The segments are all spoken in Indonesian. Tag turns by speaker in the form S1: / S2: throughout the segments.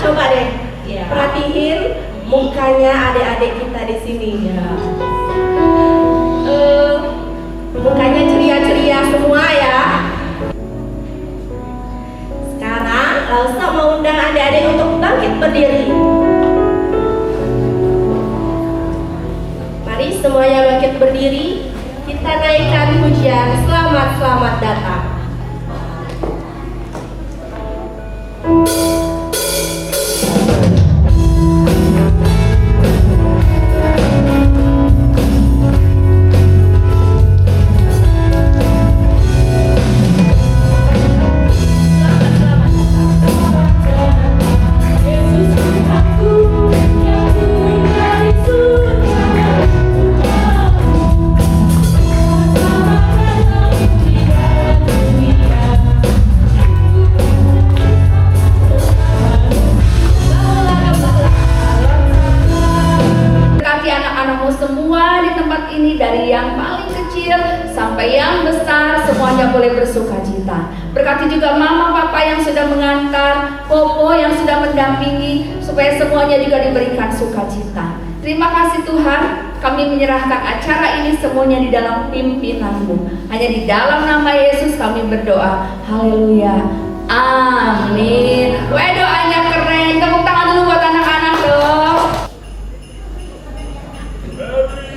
S1: coba deh perhatiin mukanya adik-adik kita di sini. Mukanya ceria-ceria semua ya. Sekarang Lausa mau undang adik-adik untuk bangkit berdiri. Mari semuanya bangkit berdiri. Kita naikkan pujian selamat datang.
S2: Dari yang paling kecil sampai yang besar, semuanya boleh bersukacita. Berkati juga mama papa yang sudah mengantar, popo yang sudah mendampingi, supaya semuanya juga diberikan sukacita. Terima kasih Tuhan, kami menyerahkan acara ini semuanya di dalam pimpinan-Mu. Hanya di dalam nama Yesus kami berdoa. Haleluya. Amin. Wah, doanya keren. Tepuk tangan dulu buat anak-anak dong.
S3: Free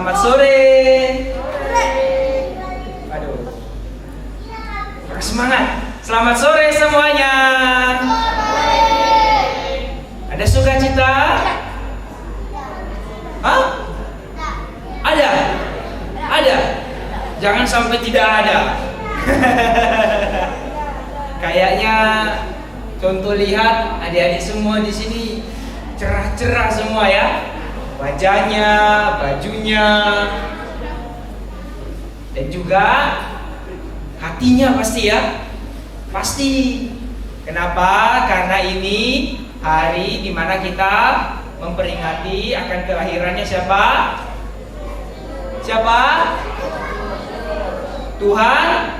S3: Selamat sore. Aduh. Semangat. Selamat sore semuanya. Ada sukacita? Hah? Ada? Ada? Jangan sampai tidak ada. Kayaknya contoh lihat adik-adik semua di sini cerah-cerah semua ya. Wajahnya, bajunya, dan juga hatinya pasti ya. Pasti. Kenapa? Karena ini hari dimana kita memperingati akan kelahirannya siapa? Siapa? Tuhan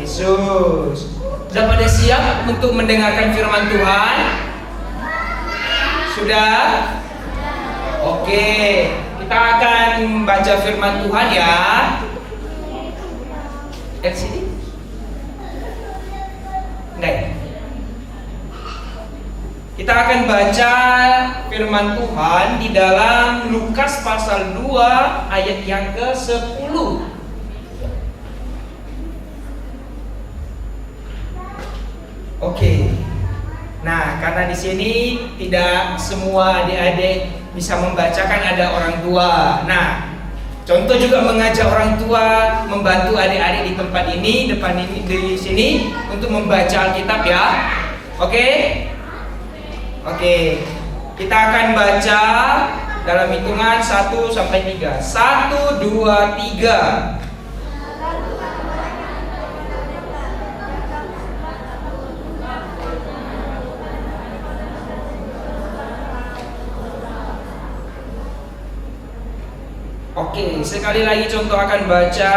S3: Yesus. Sudah pada siap untuk mendengarkan firman Tuhan? Sudah? Oke, kita akan membaca firman Tuhan ya. Sini? Enggak ya? Kita akan baca firman Tuhan di dalam Lukas pasal 2 ayat yang ke-10. Oke. Nah, karena di sini tidak semua adik-adik bisa membacakan, ada orang tua. Nah, contoh juga mengajak orang tua membantu adik-adik di tempat ini, depan ini, di sini untuk membaca Alkitab ya. Oke? Oke. Kita akan baca dalam hitungan 1 sampai 3. 1 2 3. Oke, sekali lagi contoh akan baca.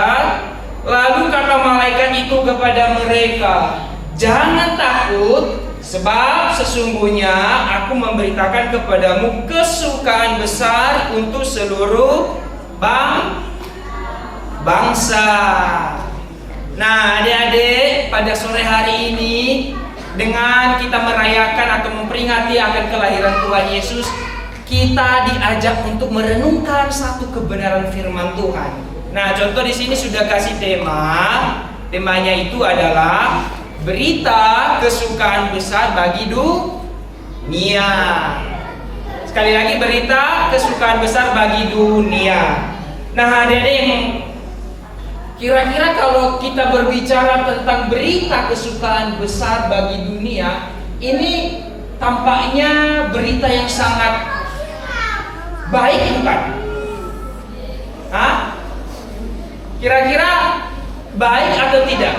S3: Lalu kata malaikat itu kepada mereka, jangan takut, sebab sesungguhnya aku memberitakan kepadamu kesukaan besar untuk seluruh bangsa. Nah, adik-adik, pada sore hari ini dengan kita merayakan atau memperingati akan kelahiran Tuhan Yesus, kita diajak untuk merenungkan satu kebenaran firman Tuhan. Nah, contoh di sini sudah kasih tema. Temanya itu adalah berita kesukaan besar bagi dunia. Sekali lagi, berita kesukaan besar bagi dunia. Nah, adik-adik yang kira-kira kalau kita berbicara tentang berita kesukaan besar bagi dunia, ini tampaknya berita yang sangat baik bukan? Hah? Kira-kira baik atau tidak?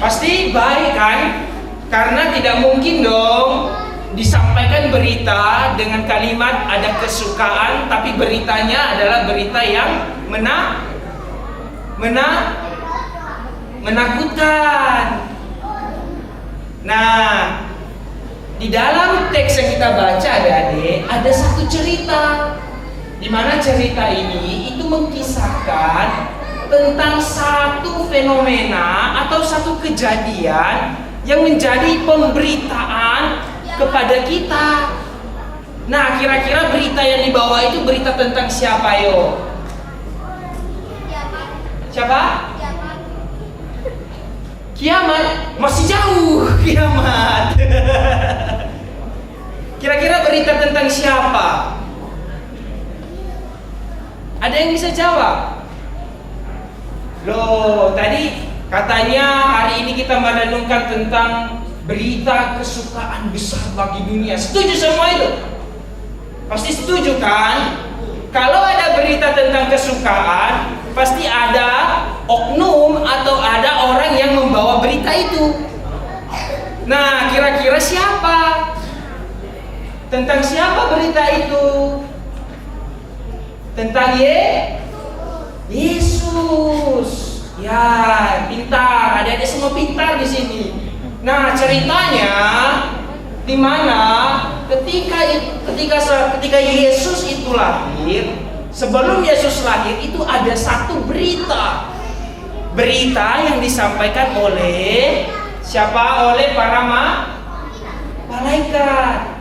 S3: Pasti baik kan? Karena tidak mungkin dong disampaikan berita dengan kalimat ada kesukaan, tapi beritanya adalah berita yang menakutkan. Nah, di dalam teks yang kita baca adik-adik, ada satu cerita, di mana cerita ini itu mengkisahkan tentang satu fenomena atau satu kejadian yang menjadi pemberitaan kepada kita. Nah, kira-kira berita yang dibawa itu berita tentang siapa yo? Siapa? Kiamat. Masih jauh kiamat. Kira-kira berita tentang siapa? Ada yang bisa jawab? Loh, tadi katanya hari ini kita merenungkan tentang berita kesukaan besar bagi dunia. Setuju semua itu? Pasti setuju kan? Kalau ada berita tentang kesukaan, pasti ada oknum atau ada orang yang membawa berita itu. Nah, kira-kira siapa? Tentang siapa berita itu? Tentang Yesus. Ya, pintar. Adik-adik semua pintar di sini. Nah, ceritanya di mana ketika Yesus itu lahir, sebelum Yesus lahir itu ada satu berita yang disampaikan oleh siapa? Oleh para malaikat.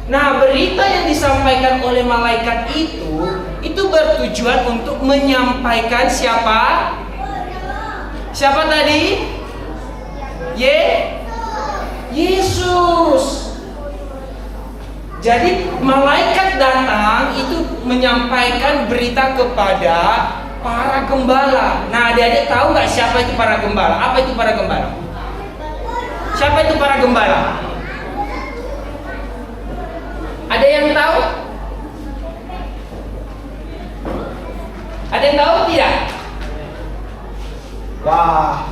S3: Nah, berita yang disampaikan oleh malaikat itu bertujuan untuk menyampaikan siapa? Siapa tadi? Yesus. Jadi malaikat datang itu menyampaikan berita kepada para gembala. Nah, adik-adik tahu nggak siapa itu para gembala? Apa itu para gembala? Siapa itu para gembala? Ada yang tahu? Ada yang tahu tidak? Wah.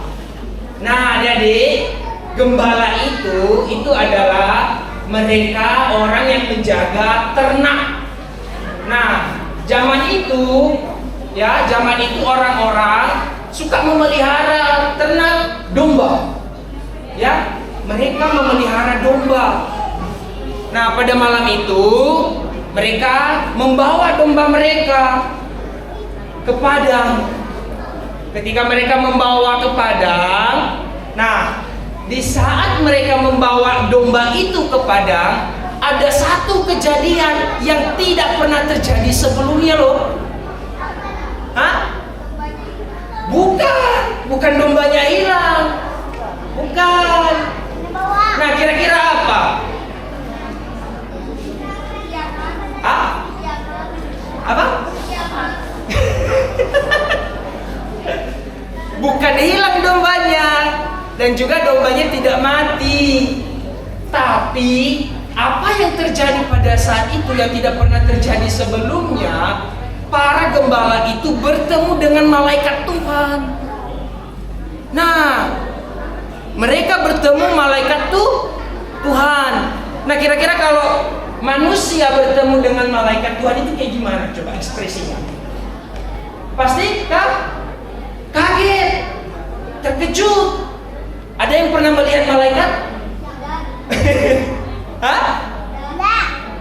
S3: Nah, adik-adik, gembala itu adalah mereka orang yang menjaga ternak. Nah, zaman itu orang-orang suka memelihara ternak domba. Ya, mereka memelihara domba. Nah, pada malam itu mereka membawa domba mereka ke padang. Ketika mereka membawa ke padang, nah, di saat mereka membawa domba itu ke padang, ada satu kejadian yang tidak pernah terjadi sebelumnya loh. Hah? Bukan dombanya hilang. Bukan. Nah, kira-kira apa? Apa? Bukan hilang dombanya, dan juga dombanya tidak mati. Tapi apa yang terjadi pada saat itu yang tidak pernah terjadi sebelumnya? Para gembala itu bertemu dengan malaikat Tuhan. Nah, mereka bertemu malaikat Tuhan. Nah, kira-kira kalau manusia bertemu dengan malaikat Tuhan itu kayak gimana? Coba ekspresinya. Pasti kaget, terkejut. Ada yang pernah melihat malaikat? Hah?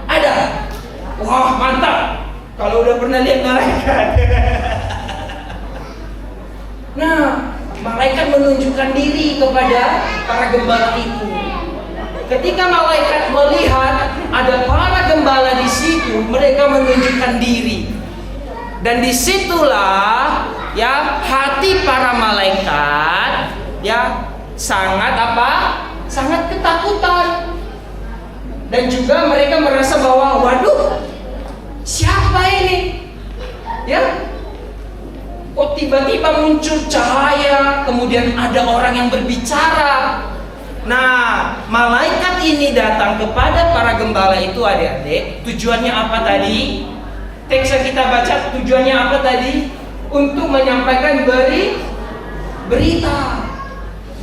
S3: Ada? Wah, mantap. Kalau udah pernah lihat malaikat. Nah, malaikat menunjukkan diri kepada para gembala itu. Ketika malaikat melihat ada para gembala di situ, mereka menunjukkan diri. Dan disitulah hati para malaikat sangat ketakutan. Dan juga mereka merasa bahwa waduh, siapa ini? Kok tiba-tiba muncul cahaya, kemudian ada orang yang berbicara. Nah, malaikat ini datang kepada para gembala itu, adik-adik. Tujuannya apa tadi? Teks yang kita baca tujuannya apa tadi? Untuk menyampaikan berita.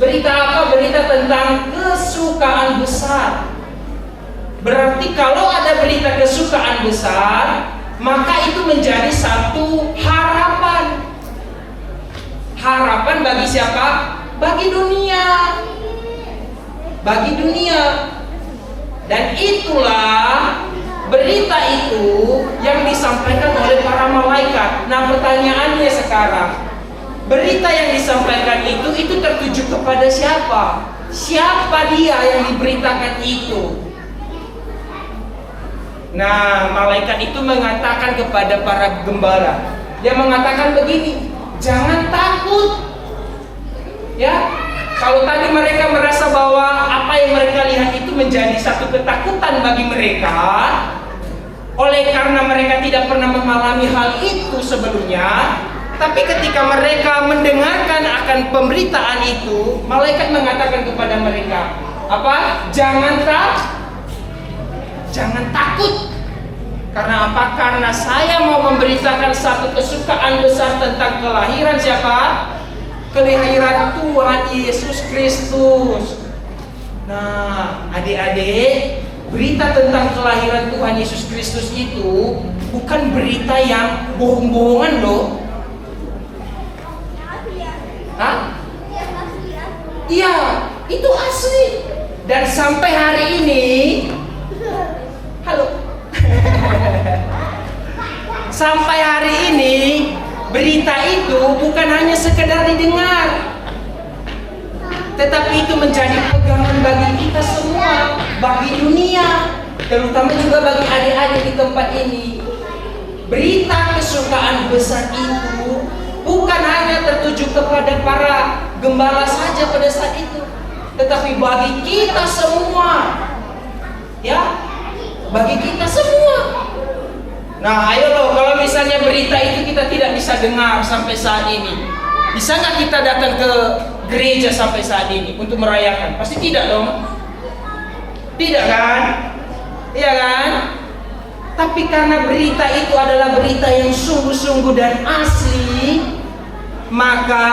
S3: Berita apa? Berita tentang kesukaan besar. Berarti kalau ada berita kesukaan besar, maka itu menjadi satu harapan. Harapan bagi siapa? Bagi dunia. Bagi dunia. Dan itulah berita itu yang disampaikan oleh para malaikat. Nah, pertanyaannya sekarang, berita yang disampaikan itu tertuju kepada siapa? Siapa dia yang diberitakan itu? Nah, malaikat itu mengatakan kepada para gembala. Dia mengatakan begini, jangan takut. Kalau tadi mereka merasa bahwa apa yang mereka lihat itu menjadi satu ketakutan bagi mereka, oleh karena mereka tidak pernah mengalami hal itu sebelumnya. Tapi ketika mereka mendengarkan akan pemberitaan itu, malaikat mengatakan kepada mereka, apa? Jangan takut. Karena apa? Karena saya mau memberitakan satu kesukaan besar tentang kelahiran siapa? Kelahiran Tuhan Yesus Kristus. Nah, adik-adik, berita tentang kelahiran Tuhan Yesus Kristus itu bukan berita yang bohong-bohongan loh. Hah? Iya, itu asli. Dan sampai hari ini, halo. Sampai hari ini berita itu bukan hanya sekedar didengar, tetapi itu menjadi pegangan bagi kita semua, bagi dunia. terutama juga bagi adik-adik di tempat ini, berita kesukaan besar itu bukan hanya tertuju kepada para gembala saja pada saat itu, tetapi bagi kita semua. Ya, bagi kita semua. Nah, ayo loh, kalau misalnya berita itu kita tidak bisa dengar sampai saat ini, bisa nggak kita datang ke gereja sampai saat ini untuk merayakan? Pasti tidak dong. Tidak kan? Iya kan? Tapi karena berita itu adalah berita yang sungguh-sungguh dan asli, maka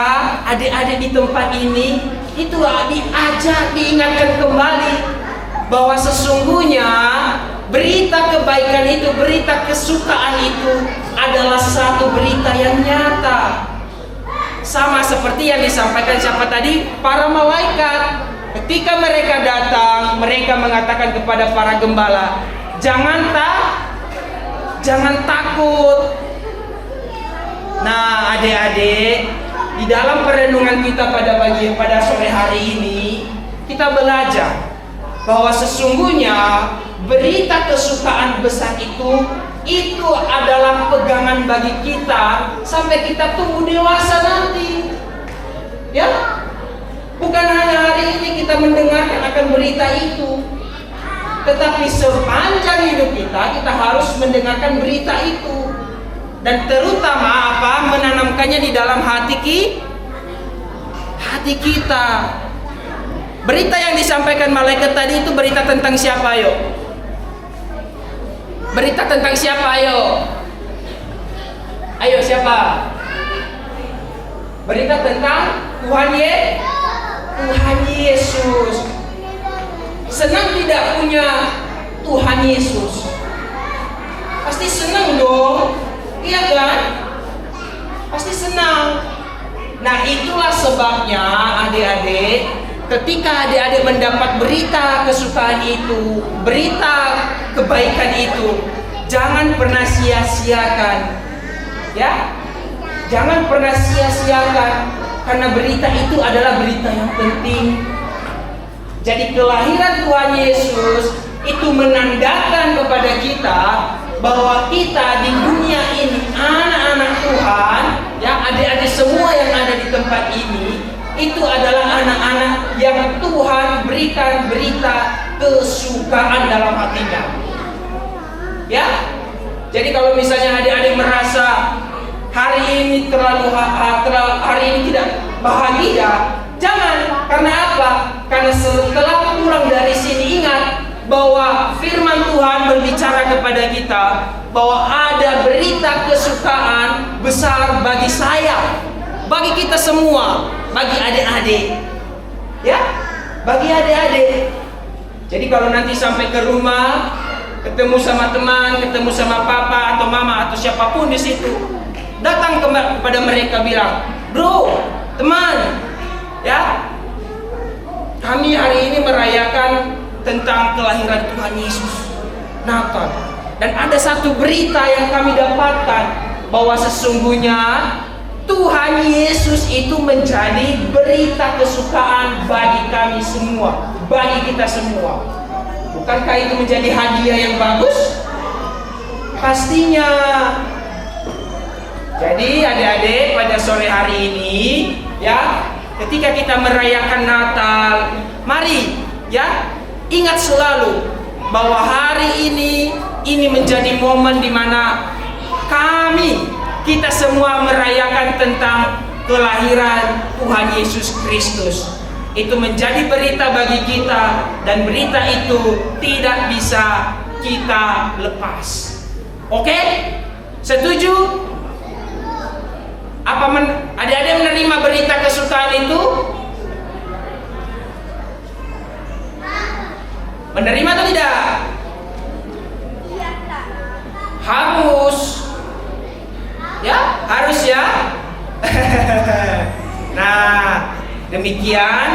S3: adik-adik di tempat ini itu diajak, diingatkan kembali bahwa sesungguhnya berita kebaikan itu, berita kesukaan itu adalah satu berita yang nyata. Sama seperti yang disampaikan siapa tadi? Para malaikat. Ketika mereka datang, mereka mengatakan kepada para gembala, jangan takut. Nah, adik-adik, di dalam perenungan kita pada sore hari ini, kita belajar bahwa sesungguhnya berita kesukaan besar itu adalah pegangan bagi kita sampai kita tumbuh dewasa nanti. Ya, bukan hanya hari ini kita mendengarkan akan berita itu, tetapi sepanjang hidup kita harus mendengarkan berita itu, dan terutama menanamkannya di dalam hati kita. Berita yang disampaikan malaikat tadi itu berita tentang siapa, yuk? Berita tentang siapa, ayo? Ayo, siapa? Berita tentang Tuhan Yesus. Senang tidak punya Tuhan Yesus? Pasti senang dong. Iya kan? Pasti senang. Nah, itulah sebabnya adik-adik, ketika adik-adik mendapat berita kesukaan itu, berita kebaikan itu, jangan pernah sia-siakan. Ya, jangan pernah sia-siakan, karena berita itu adalah berita yang penting. Jadi kelahiran Tuhan Yesus itu menandakan kepada kita bahwa kita di dunia ini anak-anak Tuhan, ya, adik-adik semua yang ada di tempat ini, itu adalah anak-anak yang Tuhan berikan berita kesukaan dalam hatinya. Ya, jadi kalau misalnya adik-adik merasa hari ini hari ini tidak bahagia, jangan. Karena apa? Karena setelah pulang dari sini, ingat bahwa firman Tuhan berbicara kepada kita bahwa ada berita kesukaan besar bagi saya, bagi kita semua, bagi adik-adik. Ya, bagi adik-adik. Jadi kalau nanti sampai ke rumah, ketemu sama teman, ketemu sama papa atau mama atau siapapun di situ, datang kepada mereka, bilang, bro, teman, ya, kami hari ini merayakan tentang kelahiran Tuhan Yesus, Natal. Dan ada satu berita yang kami dapatkan, bahwa sesungguhnya Tuhan Yesus itu menjadi berita kesukaan bagi kami semua, bagi kita semua. Bukankah itu menjadi hadiah yang bagus? Pastinya. Jadi adik-adik, pada sore hari ini, ya, ketika kita merayakan Natal, mari, ya, ingat selalu bahwa hari ini menjadi momen di mana kita semua merayakan tentang kelahiran Tuhan Yesus Kristus. Itu menjadi berita bagi kita, dan berita itu tidak bisa kita lepas. Oke? Setuju? Adik-adik menerima berita kesukaan itu? Menerima atau tidak? Harus. Ya, harus ya. Nah, demikian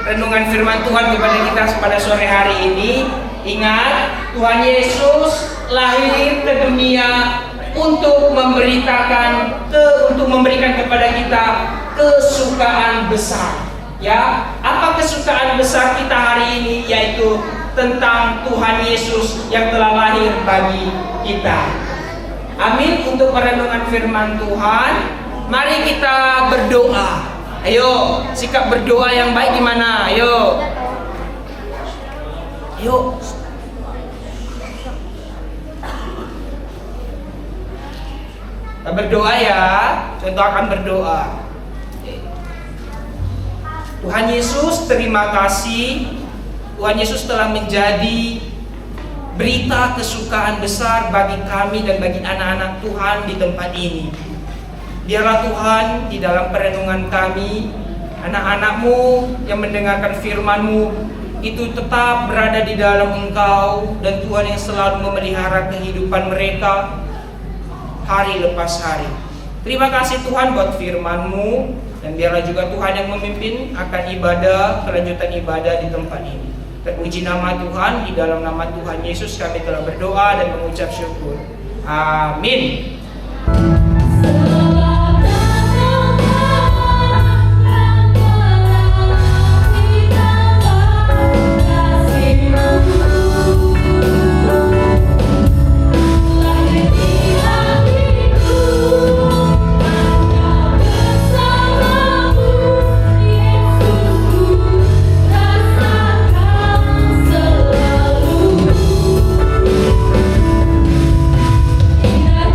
S3: renungan firman Tuhan kepada kita pada sore hari ini. Ingat, Tuhan Yesus lahir ke dunia untuk memberikan kepada kita kesukaan besar. Ya, apa kesukaan besar kita hari ini? Yaitu tentang Tuhan Yesus yang telah lahir bagi kita. Amin. Untuk perenungan firman Tuhan, mari kita berdoa. Ayo, sikap berdoa yang baik gimana? Ayo. Ayo. Kita berdoa ya. Contoh akan berdoa. Tuhan Yesus, terima kasih. Tuhan Yesus telah menjadi berita kesukaan besar bagi kami dan bagi anak-anak Tuhan di tempat ini. Biarlah Tuhan di dalam perenungan kami, anak-anak-Mu yang mendengarkan firman-Mu itu tetap berada di dalam Engkau, dan Tuhan yang selalu memelihara kehidupan mereka hari lepas hari. Terima kasih Tuhan buat firman-Mu, dan biarlah juga Tuhan yang memimpin akan ibadah, kelanjutan ibadah di tempat ini. Terpuji nama Tuhan, di dalam nama Tuhan Yesus kami telah berdoa dan mengucap syukur. Amin.
S4: Indah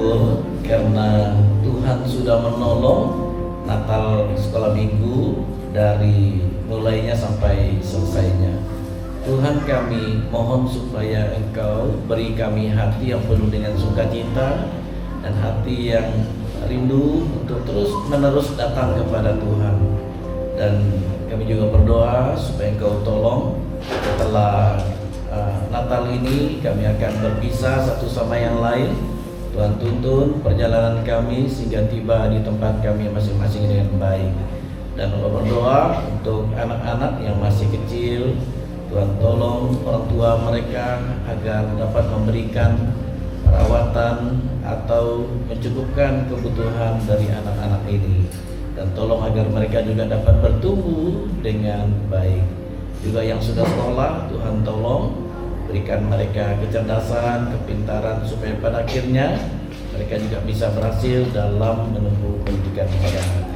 S4: bersyukur karena Tuhan sudah menolong Natal sekolah minggu dari mulainya sampai selesainya. Tuhan, kami mohon supaya Engkau beri kami hati yang penuh dengan sukacita dan hati yang rindu untuk terus menerus datang kepada Tuhan. Dan kami juga berdoa supaya Engkau tolong setelah Natal ini kami akan berpisah satu sama yang lain. Tuhan tuntun perjalanan kami sehingga tiba di tempat kami masing-masing dengan baik. Dan berdoa untuk anak-anak yang masih kecil, Tuhan tolong orang tua mereka agar dapat memberikan perawatan atau mencukupkan kebutuhan dari anak-anak ini. Dan tolong agar mereka juga dapat bertumbuh dengan baik. Juga yang sudah sekolah, Tuhan tolong berikan mereka kecerdasan, kepintaran supaya pada akhirnya mereka juga bisa berhasil dalam menempuh pendidikan agama.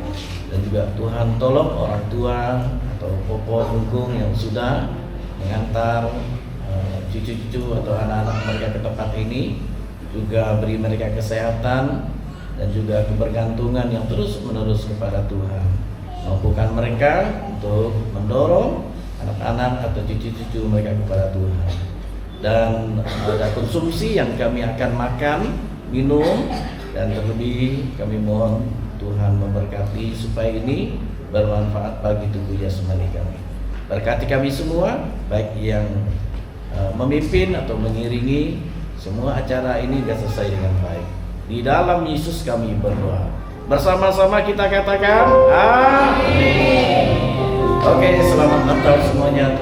S4: Dan juga Tuhan tolong orang tua atau popo bungkung yang sudah mengantar cucu-cucu atau anak-anak mereka ke tempat ini, juga beri mereka kesehatan dan juga kebergantungan yang terus-menerus kepada Tuhan. Mampukan mereka untuk mendorong anak-anak atau cucu-cucu mereka kepada Tuhan. Dan ada konsumsi yang kami akan makan, minum, dan terlebih kami mohon Tuhan memberkati supaya ini bermanfaat bagi tubuh jasmani kami. Berkati kami semua, baik yang memimpin atau mengiringi semua acara ini bisa selesai dengan baik. Di dalam Yesus kami berdoa. Bersama-sama kita katakan amin. Oke, selamat Natal semuanya.